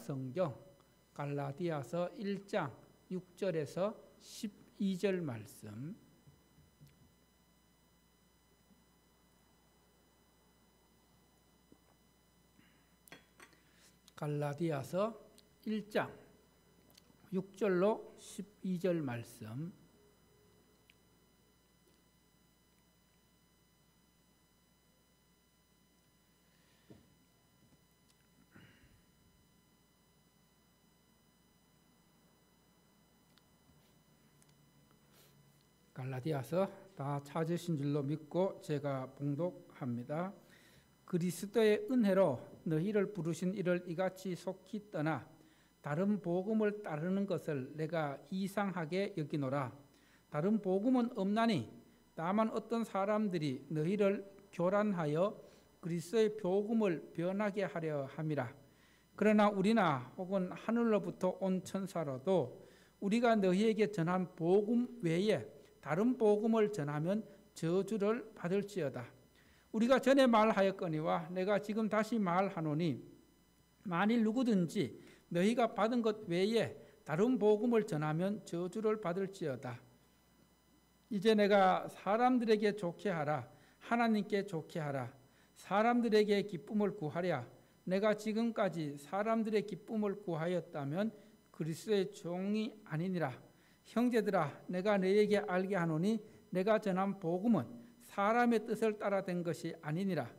성경 갈라디아서 1장 6절에서 12절 말씀. 갈라디아서 1장 6절로 12절 말씀. 갈라디아서 다 찾으신 줄로 믿고 제가 봉독합니다. 그리스도의 은혜로 너희를 부르신 이를 이같이 속히 떠나 다른 복음을 따르는 것을 내가 이상하게 여기노라. 다른 복음은 없나니 다만 어떤 사람들이 너희를 교란하여 그리스도의 복음을 변하게 하려 함이라. 그러나 우리나 혹은 하늘로부터 온 천사라도 우리가 너희에게 전한 복음 외에 다른 복음을 전하면 저주를 받을지어다. 우리가 전에 말하였거니와 내가 지금 다시 말하노니 만일 누구든지 너희가 받은 것 외에 다른 복음을 전하면 저주를 받을지어다. 이제 내가 사람들에게 좋게 하라, 하나님께 좋게 하라, 사람들에게 기쁨을 구하랴. 내가 지금까지 사람들의 기쁨을 구하였다면 그리스도의 종이 아니니라. 형제들아, 내가 너희에게 알게 하노니 내가 전한 복음은 사람의 뜻을 따라 된 것이 아니니라.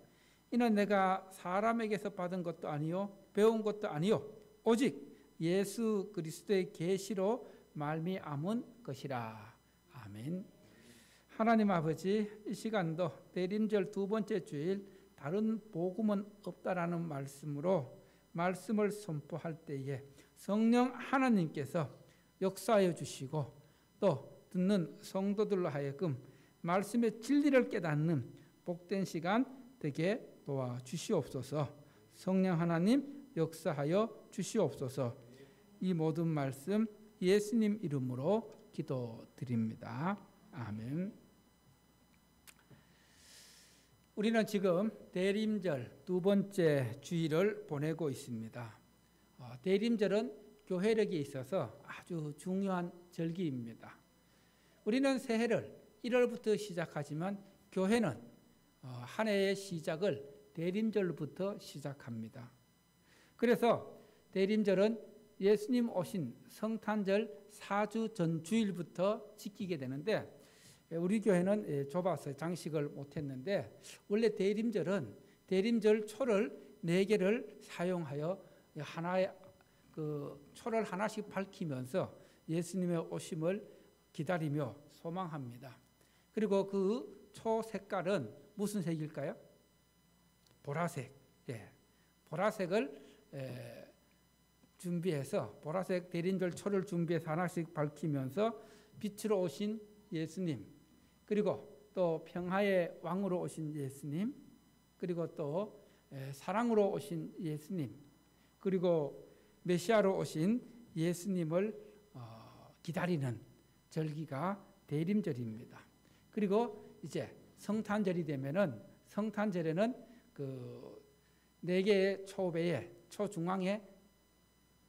이는 내가 사람에게서 받은 것도 아니요 배운 것도 아니요 오직 예수 그리스도의 계시로 말미암은 것이라. 아멘. 하나님 아버지, 이 시간도 대림절 두 번째 주일 다른 복음은 없다라는 말씀으로 말씀을 선포할 때에 성령 하나님께서 역사하여 주시고 또 듣는 성도들로 하여금 말씀의 진리를 깨닫는 복된 시간 되게 도와주시옵소서. 성령 하나님 역사하여 주시옵소서. 이 모든 말씀 예수님 이름으로 기도드립니다. 아멘. 우리는 지금 대림절 두 번째 주일을 보내고 있습니다. 대림절은 교회력에 있어서 아주 중요한 절기입니다. 우리는 새해를 1월부터 시작하지만 교회는 한 해의 시작을 대림절부터 시작합니다. 그래서 대림절은 예수님 오신 성탄절 4주 전 주일부터 지키게 되는데 우리 교회는 좁아서 장식을 못했는데 원래 대림절은 대림절 초를 4개를 사용하여 하나의 초를 하나씩 밝히면서 예수님의 오심을 기다리며 소망합니다. 그리고 그 초 색깔은 무슨 색일까요? 보라색. 보라색을 준비해서 보라색 대림절 초를 준비해서 하나씩 밝히면서 빛으로 오신 예수님, 그리고 또 평화의 왕으로 오신 예수님, 그리고 또 사랑으로 오신 예수님, 그리고 메시아로 오신 예수님을 기다리는 절기가 대림절입니다. 그리고 이제 성탄절이 되면은 성탄절에는 그 4개의 초배에 초 중앙에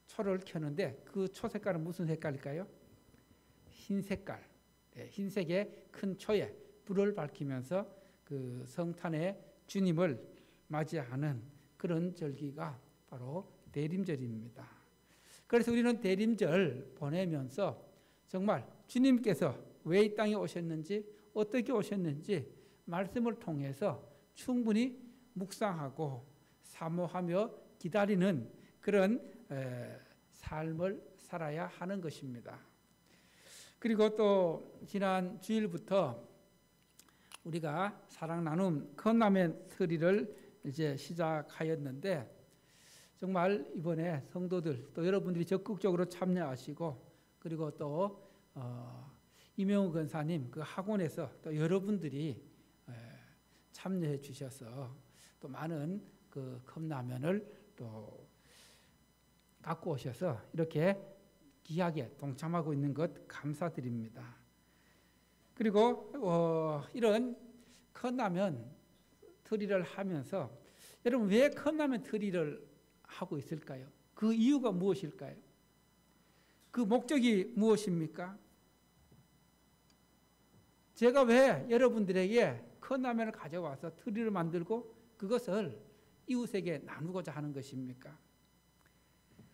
초를 켜는데 그 초 색깔은 무슨 색깔일까요? 흰 색깔. 흰색의 큰 초에 불을 밝히면서 그 성탄의 주님을 맞이하는 그런 절기가 바로 대림절입니다. 그래서 우리는 대림절 보내면서 정말 주님께서 왜 이 땅에 오셨는지, 어떻게 오셨는지 말씀을 통해서 충분히 묵상하고 사모하며 기다리는 그런 삶을 살아야 하는 것입니다. 그리고 또 지난 주일부터 우리가 사랑 나눔 컵라면 서리를 이제 시작하였는데 정말 이번에 성도들 또 여러분들이 적극적으로 참여하시고 그리고 또 이명우 권사님 그 학원에서 또 여러분들이 참여해 주셔서 또 많은 그 컵라면을 또 갖고 오셔서 이렇게 귀하게 동참하고 있는 것 감사드립니다. 그리고 이런 컵라면 트리를 하면서 여러분 왜 컵라면 트리를 하고 있을까요? 그 이유가 무엇일까요? 그 목적이 무엇입니까? 제가 왜 여러분들에게 컵라면을 가져와서 트리를 만들고 그것을 이웃에게 나누고자 하는 것입니까?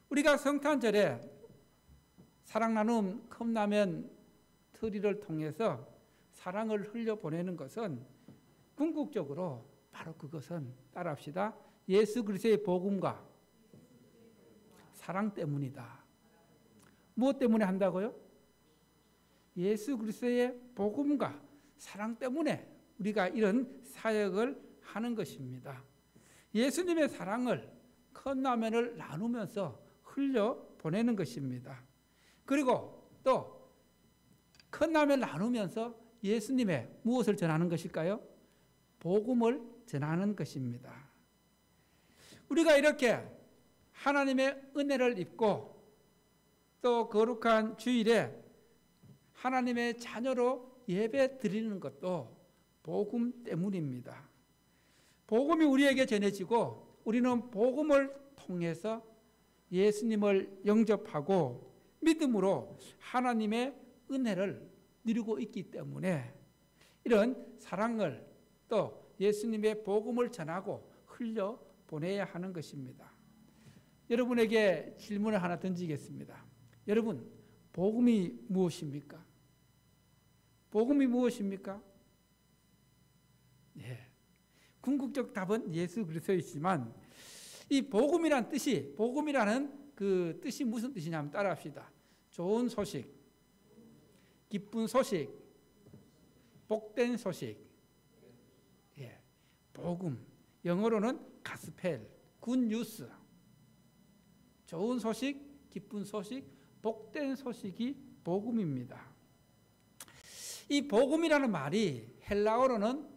우리가 성탄절에 사랑 나눔 컵라면 트리를 통해서 사랑을 흘려보내는 것은 궁극적으로 바로 그것은 따라합시다. 예수 그리스도의 복음과 사랑 때문이다. 무엇 때문에 한다고요? 예수 그리스도의 복음과 사랑 때문에 우리가 이런 사역을 하는 것입니다. 예수님의 사랑을 컵라면을 나누면서 흘려보내는 것입니다. 그리고 또 컵라면을 나누면서 예수님의 무엇을 전하는 것일까요? 복음을 전하는 것입니다. 우리가 이렇게 하나님의 은혜를 입고 또 거룩한 주일에 하나님의 자녀로 예배 드리는 것도 복음 때문입니다. 복음이 우리에게 전해지고 우리는 복음을 통해서 예수님을 영접하고 믿음으로 하나님의 은혜를 누리고 있기 때문에 이런 사랑을 또 예수님의 복음을 전하고 흘려보내야 하는 것입니다. 여러분에게 질문을 하나 던지겠습니다. 여러분, 복음이 무엇입니까? 복음이 무엇입니까? 예. 궁극적 답은 예수 그리스도이지만 이 복음이란 뜻이, 복음이라는 그 뜻이 무슨 뜻이냐면 따라합시다. 좋은 소식, 기쁜 소식, 복된 소식. 예. 복음. 영어로는 가스펠, 굿뉴스. 좋은 소식, 기쁜 소식, 복된 소식이 복음입니다. 이 복음이라는 말이 헬라어로는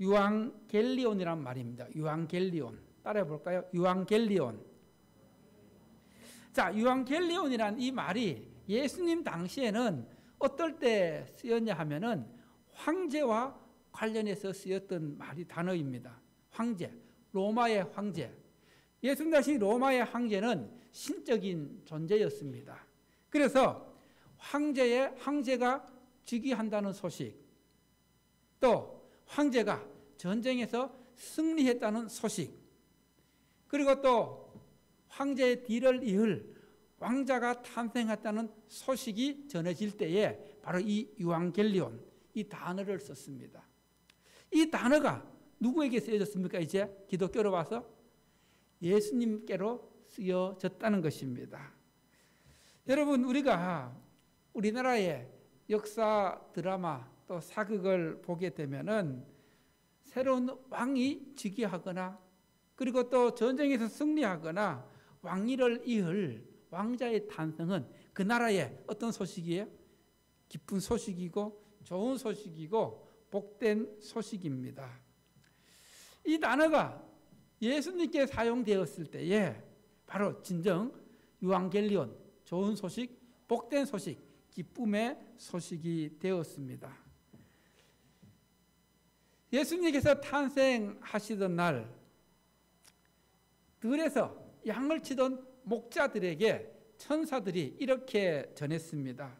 유앙겔리온이라는 말입니다. 유앙겔리온. 따라해 볼까요? 유앙겔리온. 자, 유앙겔리온이라는 이 말이 예수님 당시에는 어떨 때 쓰였냐 하면은 황제와 관련해서 쓰였던 말이 단어입니다. 황제, 로마의 황제. 예수님 당시 로마의 황제는 신적인 존재였습니다. 그래서 황제가 즉위한다는 소식, 또 황제가 전쟁에서 승리했다는 소식, 그리고 또 황제의 뒤를 이을 왕자가 탄생했다는 소식이 전해질 때에 바로 이 유앙겔리온, 이 단어를 썼습니다. 이 단어가 누구에게 쓰여졌습니까? 이제 기독교로 와서 예수님께로 쓰여졌다는 것입니다. 여러분, 우리가 우리나라의 역사 드라마 또 사극을 보게 되면은 새로운 왕이 즉위하거나 그리고 또 전쟁에서 승리하거나 왕위를 이을 왕자의 탄생은 그 나라의 어떤 소식이에요? 기쁜 소식이고 좋은 소식이고 복된 소식입니다. 이 단어가 예수님께 사용되었을 때에 바로 진정 유앙겔리온, 좋은 소식, 복된 소식, 기쁨의 소식이 되었습니다. 예수님께서 탄생하시던 날 들에서 양을 치던 목자들에게 천사들이 이렇게 전했습니다.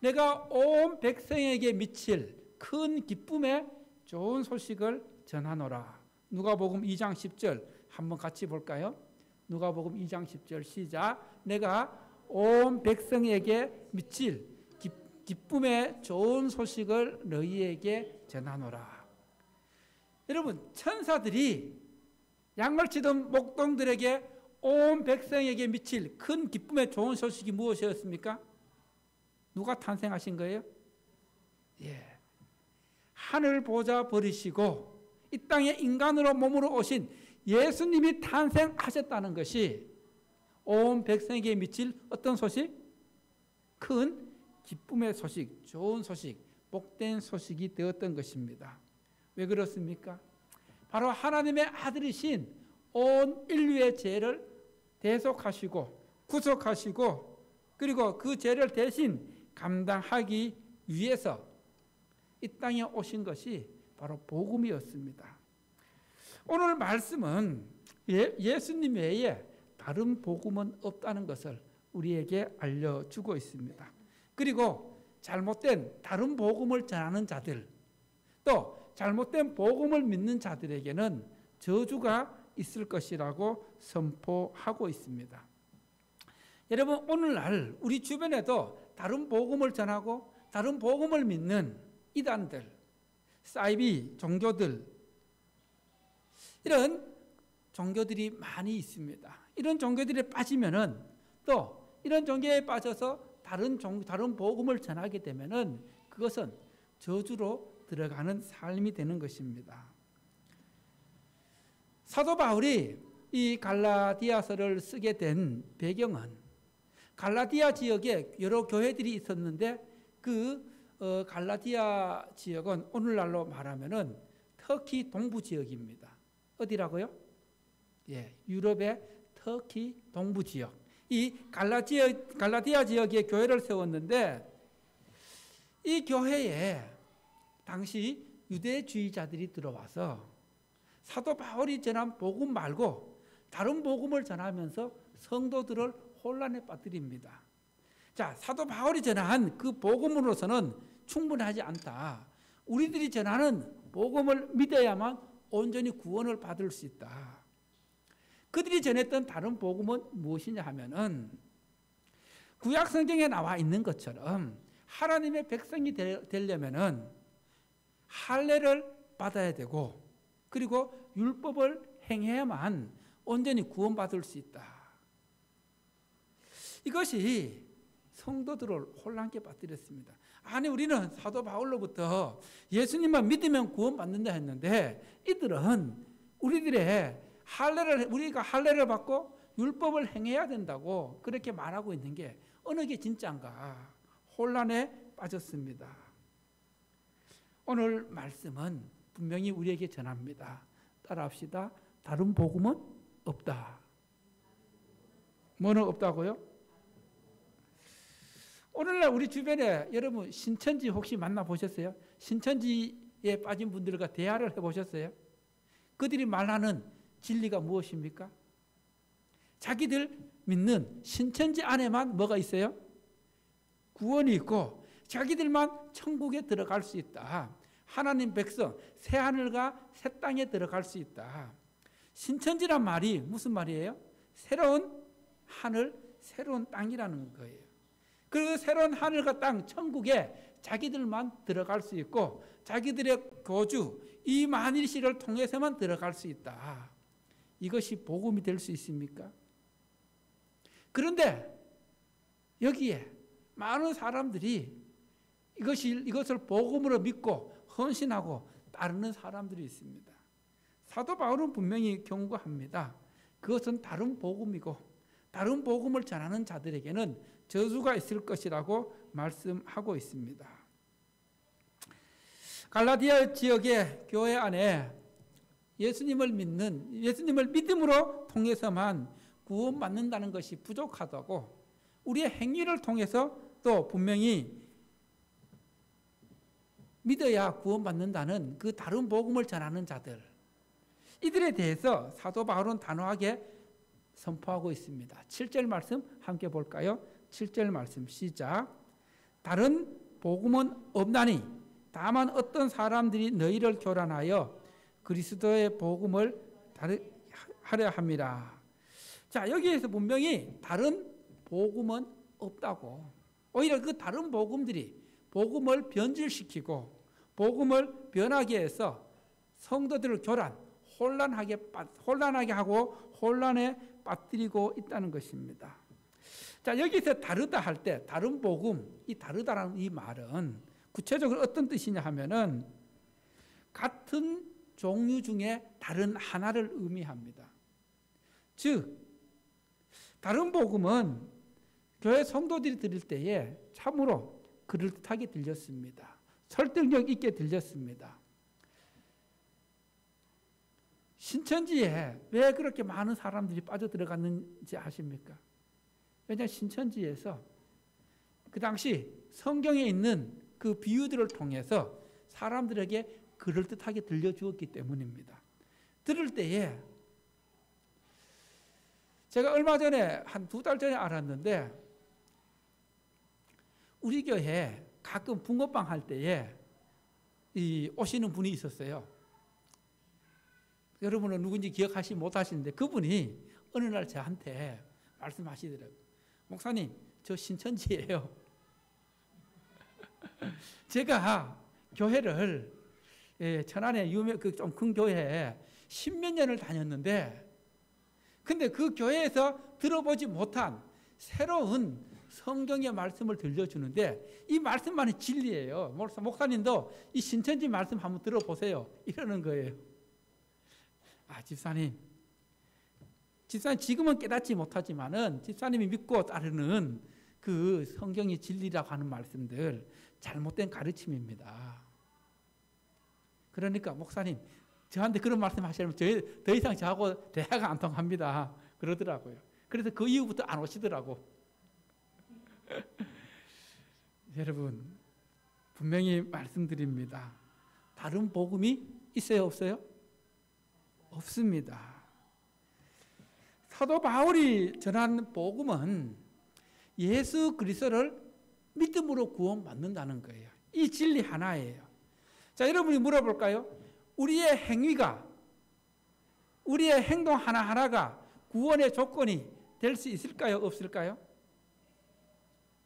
내가 온 백성에게 미칠 큰 기쁨의 좋은 소식을 전하노라. 누가복음 2장 10절 한번 같이 볼까요? 누가복음 2장 10절 시작. 내가 온 백성에게 미칠 기쁨의 좋은 소식을 너희에게 전하노라. 여러분, 천사들이 양을 치던 목동들에게 온 백성에게 미칠 큰 기쁨의 좋은 소식이 무엇이었습니까? 누가 탄생하신 거예요? 예. 하늘 보좌 버리시고 이 땅에 인간으로 몸으로 오신 예수님이 탄생하셨다는 것이 온 백성에게 미칠 어떤 소식? 큰 기쁨의 소식, 좋은 소식, 복된 소식이 되었던 것입니다. 왜 그렇습니까? 바로 하나님의 아들이신 온 인류의 죄를 대속하시고 구속하시고 그리고 그 죄를 대신 감당하기 위해서 이 땅에 오신 것이 바로 복음이었습니다. 오늘 말씀은 예수님 외에 다른 복음은 없다는 것을 우리에게 알려주고 있습니다. 그리고 잘못된 다른 복음을 전하는 자들, 또 잘못된 복음을 믿는 자들에게는 저주가 있을 것이라고 선포하고 있습니다. 여러분, 오늘날 우리 주변에도 다른 복음을 전하고 다른 복음을 믿는 이단들, 사이비 종교들, 이런 종교들이 많이 있습니다. 이런 종교들에 빠지면은, 또 이런 종교에 빠져서 다른 복음을 전하게 되면은 그것은 저주로 들어가는 삶이 되는 것입니다. 사도 바울이 이 갈라디아서를 쓰게 된 배경은, 갈라디아 지역에 여러 교회들이 있었는데 그 갈라디아 지역은 오늘날로 말하면은 터키 동부 지역입니다. 어디라고요? 예, 유럽의 터키 동부 지역. 이 갈라디아 지역에 교회를 세웠는데, 이 교회에 당시 유대주의자들이 들어와서 사도 바울이 전한 복음 말고 다른 복음을 전하면서 성도들을 혼란에 빠뜨립니다. 자, 사도 바울이 전한 그 복음으로서는 충분하지 않다. 우리들이 전하는 복음을 믿어야만 온전히 구원을 받을 수 있다. 그들이 전했던 다른 복음은 무엇이냐 하면은, 구약 성경에 나와 있는 것처럼 하나님의 백성이 되려면은 할례를 받아야 되고, 그리고 율법을 행해야만 온전히 구원받을 수 있다. 이것이 성도들을 혼란케 빠뜨렸습니다. 아니, 우리는 사도 바울로부터 예수님만 믿으면 구원받는다 했는데, 이들은 우리가 할례를 받고 율법을 행해야 된다고 그렇게 말하고 있는 게 어느 게 진짜인가 혼란에 빠졌습니다. 오늘 말씀은 분명히 우리에게 전합니다. 따라합시다. 다른 복음은 없다. 뭐는 없다고요? 오늘날 우리 주변에 여러분 신천지 혹시 만나보셨어요? 신천지에 빠진 분들과 대화를 해보셨어요? 그들이 말하는 진리가 무엇입니까? 자기들 믿는 신천지 안에만 뭐가 있어요? 구원이 있고 자기들만 천국에 들어갈 수 있다. 하나님 백성, 새 하늘과 새 땅에 들어갈 수 있다. 신천지란 말이 무슨 말이에요? 새로운 하늘, 새로운 땅이라는 거예요. 그리고 새로운 하늘과 땅, 천국에 자기들만 들어갈 수 있고 자기들의 거주, 이 만일시를 통해서만 들어갈 수 있다. 이것이 복음이 될 수 있습니까? 그런데 여기에 많은 사람들이 이것을 복음으로 믿고 헌신하고 따르는 사람들이 있습니다. 사도 바울은 분명히 경고합니다. 그것은 다른 복음이고 다른 복음을 전하는 자들에게는 저주가 있을 것이라고 말씀하고 있습니다. 갈라디아 지역의 교회 안에 예수님을 믿음으로 통해서만 구원받는다는 것이 부족하다고, 우리의 행위를 통해서 또 분명히 믿어야 구원받는다는 그 다른 복음을 전하는 자들, 이들에 대해서 사도 바울은 단호하게 선포하고 있습니다. 7절 말씀 함께 볼까요? 7절 말씀 시작. 다른 복음은 없나니 다만 어떤 사람들이 너희를 교란하여 그리스도의 복음을 하려 함이라. 자, 여기에서 분명히 다른 복음은 없다고, 오히려 그 다른 복음들이 복음을 변질시키고 복음을 변하게 해서 성도들을 혼란하게 하고 혼란에 빠뜨리고 있다는 것입니다. 자, 여기서 다르다 할 때 다른 복음, 이 다르다라는 이 말은 구체적으로 어떤 뜻이냐 하면은 같은 종류 중에 다른 하나를 의미합니다. 즉 다른 복음은 교회 성도들이 들을 때에 참으로 그럴듯하게 들렸습니다. 설득력 있게 들렸습니다. 신천지에 왜 그렇게 많은 사람들이 빠져들어갔는지 아십니까? 왜냐하면 신천지에서 그 당시 성경에 있는 그 비유들을 통해서 사람들에게 그럴듯하게 들려주었기 때문입니다. 들을 때에 제가 얼마 전에 한 2달 전에 알았는데 우리 교회 가끔 붕어빵 할 때에 오시는 분이 있었어요. 여러분은 누군지 기억하시 못하시는데 그분이 어느 날 저한테 말씀하시더라고요. 목사님, 저 신천지예요. 제가 교회를 천안에 좀 큰 교회에 10몇 년을 다녔는데 근데 그 교회에서 들어보지 못한 새로운 성경의 말씀을 들려주는데 이 말씀만이 진리예요. 목사님도 이 신천지 말씀 한번 들어보세요. 이러는 거예요. 집사님 지금은 깨닫지 못하지만은 집사님이 믿고 따르는 그 성경이 진리라고 하는 말씀들 잘못된 가르침입니다. 그러니까 목사님 저한테 그런 말씀 하시면 더 이상 저하고 대화가 안 통합니다. 그러더라고요. 그래서 그 이후부터 안 오시더라고. 여러분 분명히 말씀드립니다. 다른 복음이 있어요, 없어요? 없습니다. 사도 바울이 전한 복음은 예수 그리스도를 믿음으로 구원받는다는 거예요. 이 진리 하나예요. 자, 여러분이 물어볼까요? 우리의 행위가, 우리의 행동 하나하나가 구원의 조건이 될 수 있을까요? 없을까요?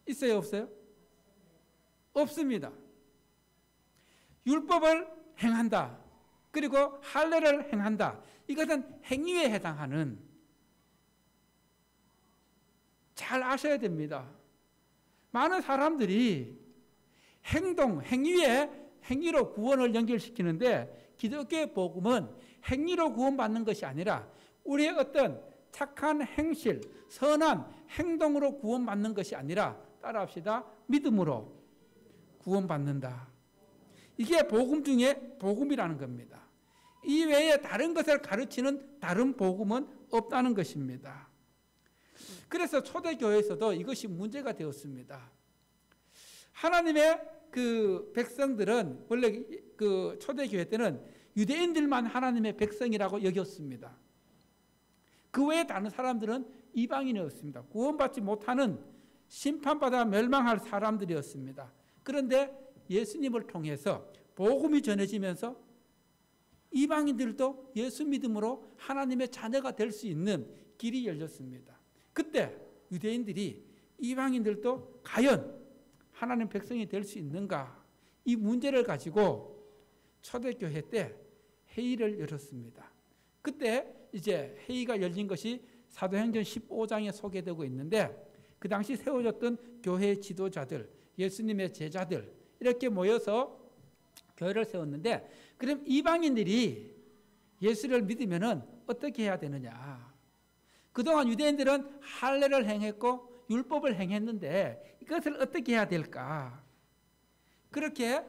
있어요, 없어요? 없습니다. 율법을 행한다. 그리고 할례를 행한다. 이것은 행위에 해당하는, 잘 아셔야 됩니다. 많은 사람들이 행위로 구원을 연결시키는데 기독교의 복음은 행위로 구원받는 것이 아니라 우리의 어떤 착한 행실, 선한 행동으로 구원받는 것이 아니라 따라합시다. 믿음으로 구원받는다. 이게 복음 중에 복음이라는 겁니다. 이 외에 다른 것을 가르치는 다른 복음은 없다는 것입니다. 그래서 초대교회에서도 이것이 문제가 되었습니다. 하나님의 그 백성들은 원래 그 초대교회 때는 유대인들만 하나님의 백성이라고 여겼습니다. 그 외에 다른 사람들은 이방인이었습니다. 구원받지 못하는 심판받아 멸망할 사람들이었습니다. 그런데 예수님을 통해서 복음이 전해지면서 이방인들도 예수 믿음으로 하나님의 자녀가 될 수 있는 길이 열렸습니다. 그때 유대인들이 이방인들도 과연 하나님 백성이 될 수 있는가? 이 문제를 가지고 초대교회 때 회의를 열었습니다. 그때 이제 회의가 열린 것이 사도행전 15장에 소개되고 있는데 그 당시 세워졌던 교회 지도자들, 예수님의 제자들 이렇게 모여서 교회를 세웠는데 그럼 이방인들이 예수를 믿으면은 어떻게 해야 되느냐? 그동안 유대인들은 할례를 행했고 율법을 행했는데 이것을 어떻게 해야 될까? 그렇게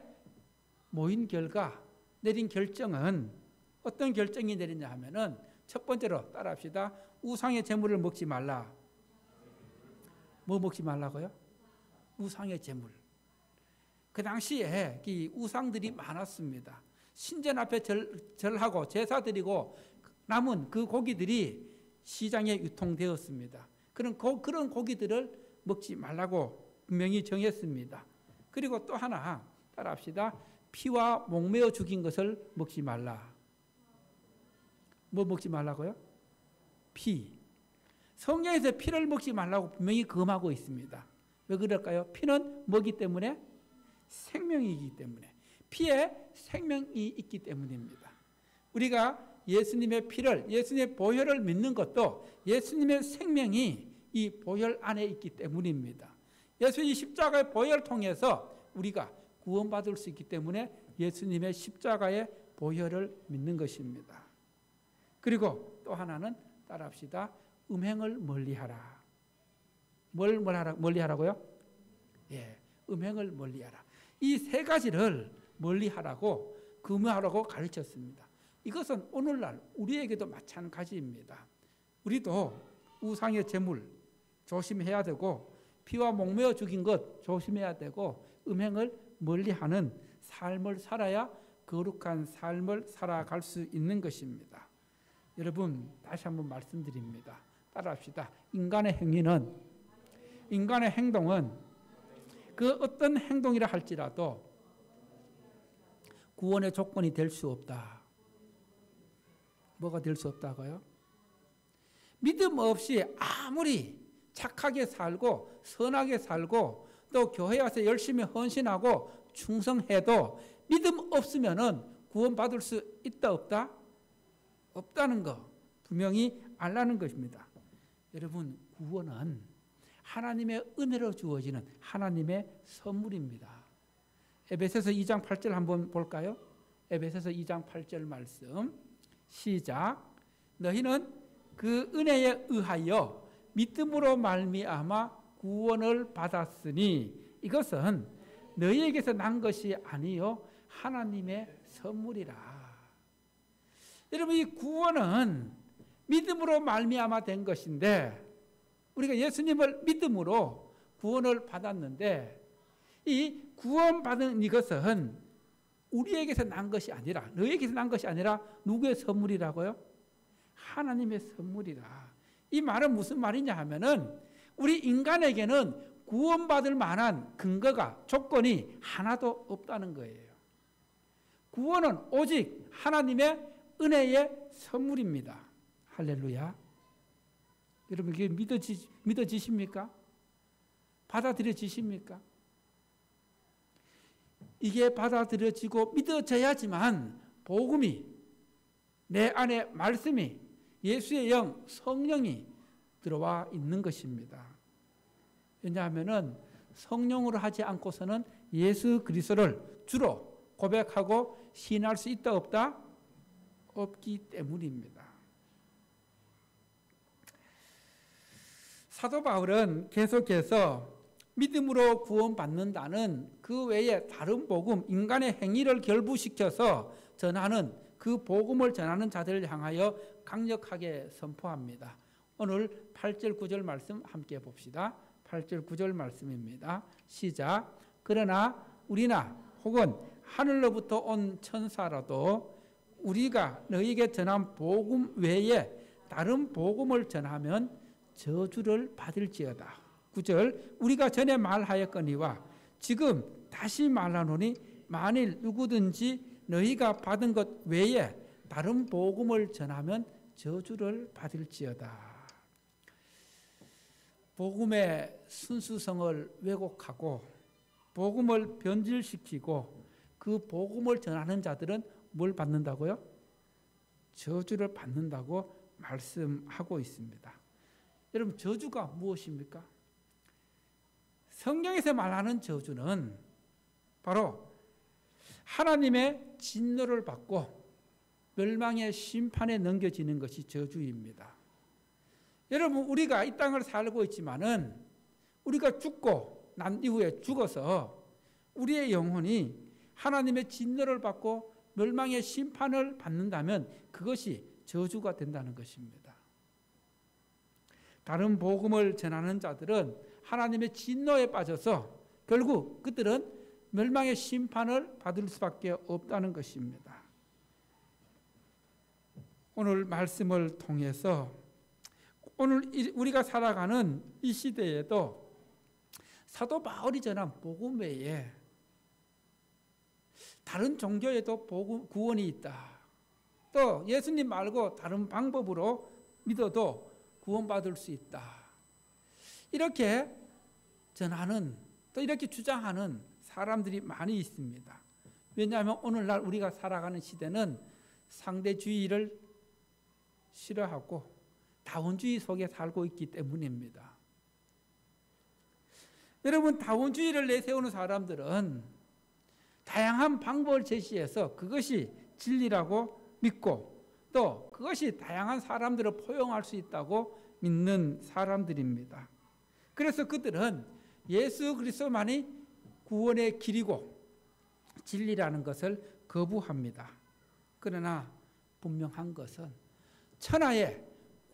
모인 결과 내린 결정은 어떤 결정이 내리냐 하면은 첫 번째로 따라합시다. 우상의 제물을 먹지 말라. 뭐 먹지 말라고요? 우상의 제물. 그 당시에 이 우상들이 많았습니다. 신전 앞에 절하고 제사 드리고 남은 그 고기들이 시장에 유통되었습니다. 그런 고기들을 먹지 말라고 분명히 정했습니다. 그리고 또 하나 따라합시다. 피와 목매어 죽인 것을 먹지 말라. 뭐 먹지 말라고요? 피. 성경에서 피를 먹지 말라고 분명히 금하고 있습니다. 왜 그럴까요? 피는 뭐기 때문에? 생명이기 때문에. 피에 생명이 있기 때문입니다. 우리가 예수님의 피를, 예수님의 보혈을 믿는 것도 예수님의 생명이 이 보혈 안에 있기 때문입니다. 예수님의 십자가의 보혈을 통해서 우리가 구원받을 수 있기 때문에 예수님의 십자가의 보혈을 믿는 것입니다. 그리고 또 하나는 따라합시다. 음행을 멀리하라. 뭘 멀리하라고요? 예, 음행을 멀리하라. 이 세 가지를 멀리하라고 금하라고 가르쳤습니다. 이것은 오늘날 우리에게도 마찬가지입니다. 우리도 우상의 제물 조심해야 되고 피와 목매어 죽인 것 조심해야 되고 음행을 멀리하는 삶을 살아야 거룩한 삶을 살아갈 수 있는 것입니다. 여러분 다시 한번 말씀드립니다. 따라합시다. 인간의 행동은 그 어떤 행동이라 할지라도 구원의 조건이 될 수 없다. 뭐가 될 수 없다고요? 믿음 없이 아무리 착하게 살고 선하게 살고 또 교회 와서 열심히 헌신하고 충성해도 믿음 없으면은 구원받을 수 있다 없다? 없다는 거 분명히 알라는 것입니다. 여러분, 구원은 하나님의 은혜로 주어지는 하나님의 선물입니다. 에베소서 2장 8절 한번 볼까요? 에베소서 2장 8절 말씀 시작. 너희는 그 은혜에 의하여 믿음으로 말미암아 구원을 받았으니 이것은 너희에게서 난 것이 아니요 하나님의 선물이라. 여러분, 이 구원은 믿음으로 말미암아 된 것인데 우리가 예수님을 믿음으로 구원을 받았는데 이 구원받은 이것은 우리에게서 난 것이 아니라 너희에게서 난 것이 아니라 누구의 선물이라고요? 하나님의 선물이라. 이 말은 무슨 말이냐 하면은 우리 인간에게는 구원받을 만한 근거가 조건이 하나도 없다는 거예요. 구원은 오직 하나님의 은혜의 선물입니다. 할렐루야. 여러분, 이게 믿어지십니까? 받아들여지십니까? 이게 받아들여지고 믿어져야지만 복음이 내 안에 말씀이 예수의 영 성령이 들어와 있는 것입니다. 왜냐하면 성령으로 하지 않고서는 예수 그리스도를 주로 고백하고 신할 수 있다 없다? 없기 때문입니다. 사도 바울은 계속해서 믿음으로 구원받는다는 그 외에 다른 복음, 인간의 행위를 결부시켜서 전하는 그 복음을 전하는 자들을 향하여 강력하게 선포합니다. 오늘 8절 9절 말씀 함께 봅시다. 8절 9절 말씀입니다. 시작. 그러나 우리나 혹은 하늘로부터 온 천사라도 우리가 너희에게 전한 복음 외에 다른 복음을 전하면 저주를 받을지어다. 9절. 우리가 전에 말하였거니와 지금 다시 말하노니 만일 누구든지 너희가 받은 것 외에 다른 복음을 전하면 저주를 받을지어다. 복음의 순수성을 왜곡하고 복음을 변질시키고 그 복음을 전하는 자들은 뭘 받는다고요? 저주를 받는다고 말씀하고 있습니다. 여러분, 저주가 무엇입니까? 성경에서 말하는 저주는 바로 하나님의 진노를 받고 멸망의 심판에 넘겨지는 것이 저주입니다. 여러분, 우리가 이 땅을 살고 있지만은 우리가 죽고 난 이후에 죽어서 우리의 영혼이 하나님의 진노를 받고 멸망의 심판을 받는다면 그것이 저주가 된다는 것입니다. 다른 복음을 전하는 자들은 하나님의 진노에 빠져서 결국 그들은 멸망의 심판을 받을 수밖에 없다는 것입니다. 오늘 말씀을 통해서 오늘 우리가 살아가는 이 시대에도 사도 바울이 전한 복음 외에 다른 종교에도 복음, 구원이 있다. 또 예수님 말고 다른 방법으로 믿어도 구원받을 수 있다. 이렇게 전하는 또 이렇게 주장하는 사람들이 많이 있습니다. 왜냐하면 오늘날 우리가 살아가는 시대는 상대주의를 싫어하고 다원주의 속에 살고 있기 때문입니다. 여러분, 다원주의를 내세우는 사람들은 다양한 방법을 제시해서 그것이 진리라고 믿고 또 그것이 다양한 사람들을 포용할 수 있다고 믿는 사람들입니다. 그래서 그들은 예수 그리스도만이 구원의 길이고 진리라는 것을 거부합니다. 그러나 분명한 것은 천하에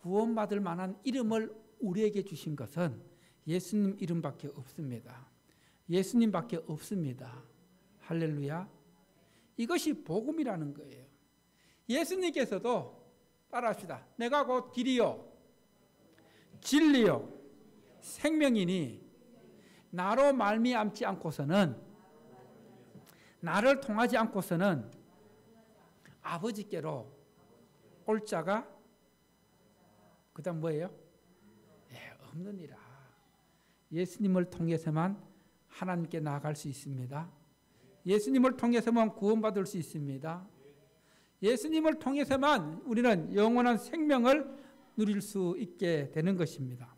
구원받을 만한 이름을 우리에게 주신 것은 예수님 이름밖에 없습니다. 예수님밖에 없습니다. 할렐루야. 이것이 복음이라는 거예요. 예수님께서도 따라합시다. 내가 곧 길이요 진리요 생명이니 나로 말미암지 않고서는 나를 통하지 않고서는 아버지께로 올 자가 그 다음 뭐예요? 없느니라. 예수님을 통해서만 하나님께 나아갈 수 있습니다. 예수님을 통해서만 구원받을 수 있습니다. 예수님을 통해서만 우리는 영원한 생명을 누릴 수 있게 되는 것입니다.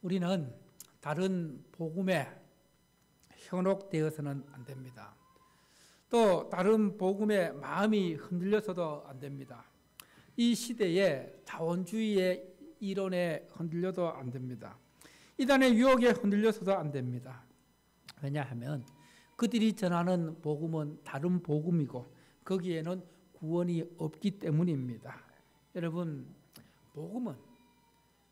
우리는 다른 복음에 현혹되어서는 안 됩니다. 또 다른 복음에 마음이 흔들려서도 안 됩니다. 이 시대에 자원주의의 이론에 흔들려도 안 됩니다. 이단의 유혹에 흔들려서도 안 됩니다. 왜냐하면 그들이 전하는 복음은 다른 복음이고 거기에는 구원이 없기 때문입니다. 여러분, 복음은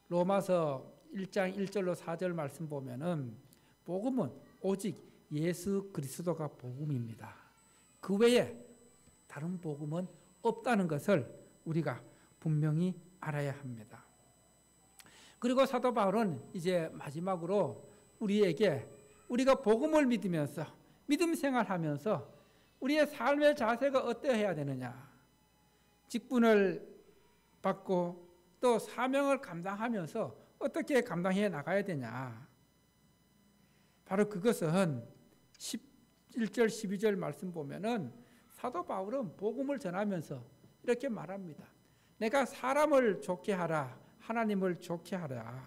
로마서 1장 1절로 4절 말씀 보면은 복음은 오직 예수 그리스도가 복음입니다. 그 외에 다른 복음은 없다는 것을 우리가 분명히 알아야 합니다. 그리고 사도 바울은 이제 마지막으로 우리에게 우리가 복음을 믿으면서 믿음 생활하면서 우리의 삶의 자세가 어떠해야 되느냐, 직분을 받고 또 사명을 감당하면서 어떻게 감당해 나가야 되냐, 바로 그것은 1절 12절 말씀 보면은 사도 바울은 복음을 전하면서 이렇게 말합니다. 내가 사람을 좋게 하라, 하나님을 좋게 하라.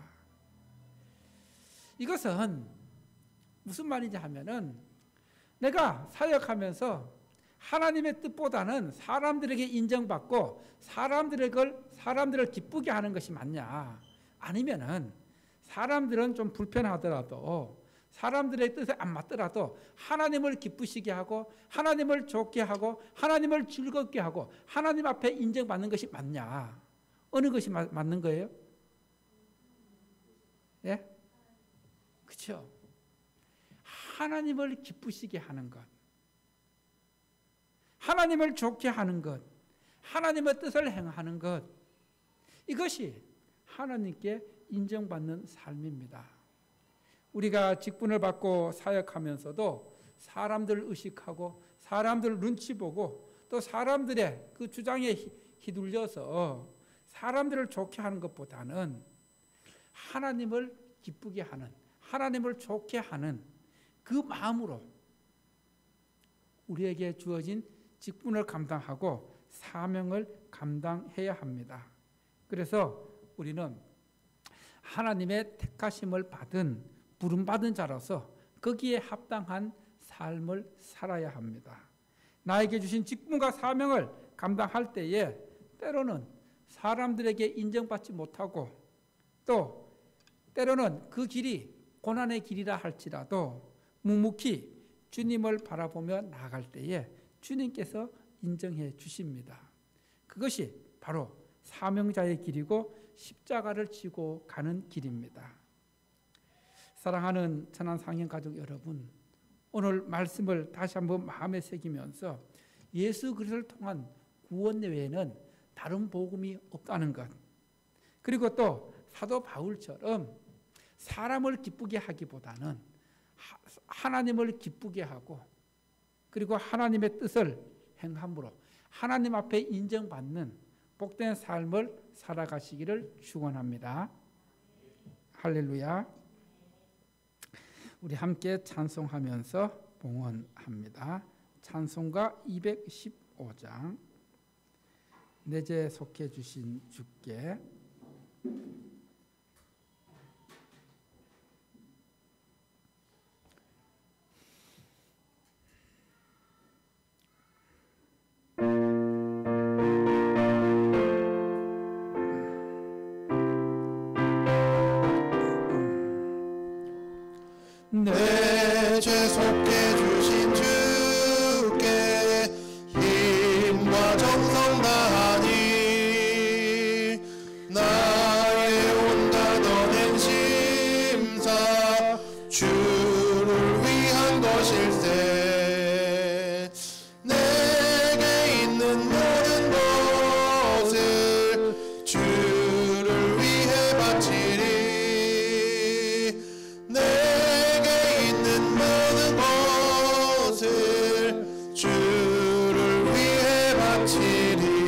이것은 무슨 말인지 하면은 내가 사역하면서 하나님의 뜻보다는 사람들에게 인정받고 사람들을 기쁘게 하는 것이 맞냐, 아니면은 사람들은 좀 불편하더라도 사람들의 뜻에 안 맞더라도 하나님을 기쁘시게 하고 하나님을 좋게 하고 하나님을 즐겁게 하고 하나님 앞에 인정받는 것이 맞냐, 어느 것이 맞는 거예요? 예? 그렇죠. 하나님을 기쁘시게 하는 것, 하나님을 좋게 하는 것, 하나님의 뜻을 행하는 것, 이것이 하나님께 인정받는 삶입니다. 우리가 직분을 받고 사역하면서도 사람들을 의식하고 사람들 눈치 보고 또 사람들의 그 주장에 휘둘려서 사람들을 좋게 하는 것보다는 하나님을 기쁘게 하는, 하나님을 좋게 하는 그 마음으로 우리에게 주어진 직분을 감당하고 사명을 감당해야 합니다. 그래서 우리는 하나님의 택하심을 받은, 부름받은 자로서 거기에 합당한 삶을 살아야 합니다. 나에게 주신 직분과 사명을 감당할 때에 때로는 사람들에게 인정받지 못하고 또 때로는 그 길이 고난의 길이라 할지라도 묵묵히 주님을 바라보며 나아갈 때에 주님께서 인정해 주십니다. 그것이 바로 사명자의 길이고 십자가를 지고 가는 길입니다. 사랑하는 천안상인 가족 여러분, 오늘 말씀을 다시 한번 마음에 새기면서 예수 그리스도를 통한 구원 외에는 다른 복음이 없다는 것, 그리고 또 사도 바울처럼 사람을 기쁘게 하기보다는 하나님을 기쁘게 하고 그리고 하나님의 뜻을 행함으로 하나님 앞에 인정받는 복된 삶을 살아가시기를 축원합니다. 할렐루야. 우리 함께 찬송하면서 봉헌합니다. 찬송가 215장, 내제 속해 주신 주께. 내 죄 속해 주신 주께 힘과 정성 다하니 나의 바치리